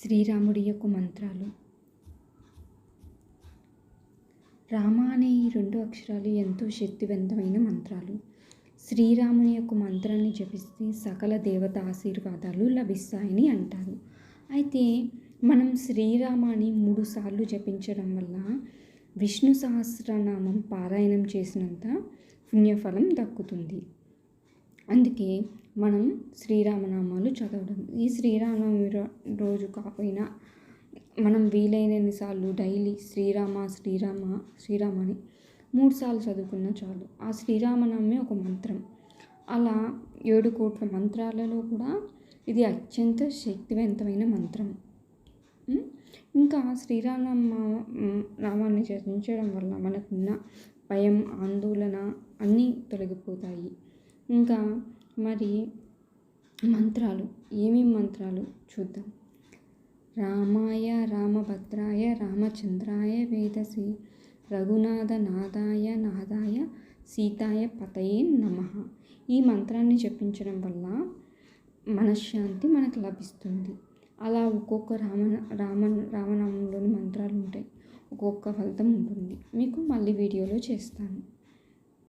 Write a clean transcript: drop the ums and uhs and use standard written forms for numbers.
శ్రీరాముడి యొక్క మంత్రాలు. రామ అనే ఈ 2 అక్షరాలు ఎంతో శక్తివంతమైన మంత్రాలు. శ్రీరాముని యొక్క మంత్రాన్ని జపిస్తే సకల దేవత ఆశీర్వాదాలు లభిస్తాయని అంటారు. అయితే మనం శ్రీరామాని 3 సార్లు జపించడం వల్ల విష్ణు సహస్రనామం పారాయణం చేసినంత పుణ్యఫలం దక్కుతుంది. అందుకే మనం శ్రీరామనామాలు చదవడం. ఈ శ్రీరామనవమి రోజు కాకపోయినా మనం వీలైనన్ని సార్లు డైలీ శ్రీరామ శ్రీరామ శ్రీరామ అని 3 సార్లు చదువుకున్నా చాలు. ఆ శ్రీరామనామే ఒక మంత్రం. అలా 7 కోట్ల మంత్రాలలో కూడా ఇది అత్యంత శక్తివంతమైన మంత్రం. ఇంకా నామాన్ని జపించడం వల్ల మనకున్న భయం, ఆందోళన అన్నీ తొలగిపోతాయి. ఇంకా మరి మంత్రాలు ఏమేమి మంత్రాలు చూద్దాం. రామాయ రామభద్రాయ రామచంద్రాయ వేదసే రఘునాథ నాదాయ నాదాయ సీతాయ పతయే నమః. ఈ మంత్రాన్ని జపించడం వల్ల మనశ్శాంతి మనకు లభిస్తుంది. అలా ఒక్కొక్క రామనామంలోని మంత్రాలు ఉంటాయి. ఒక్కొక్క ఫలితం ఉంటుంది. మీకు మళ్ళీ వీడియోలో చేస్తాను.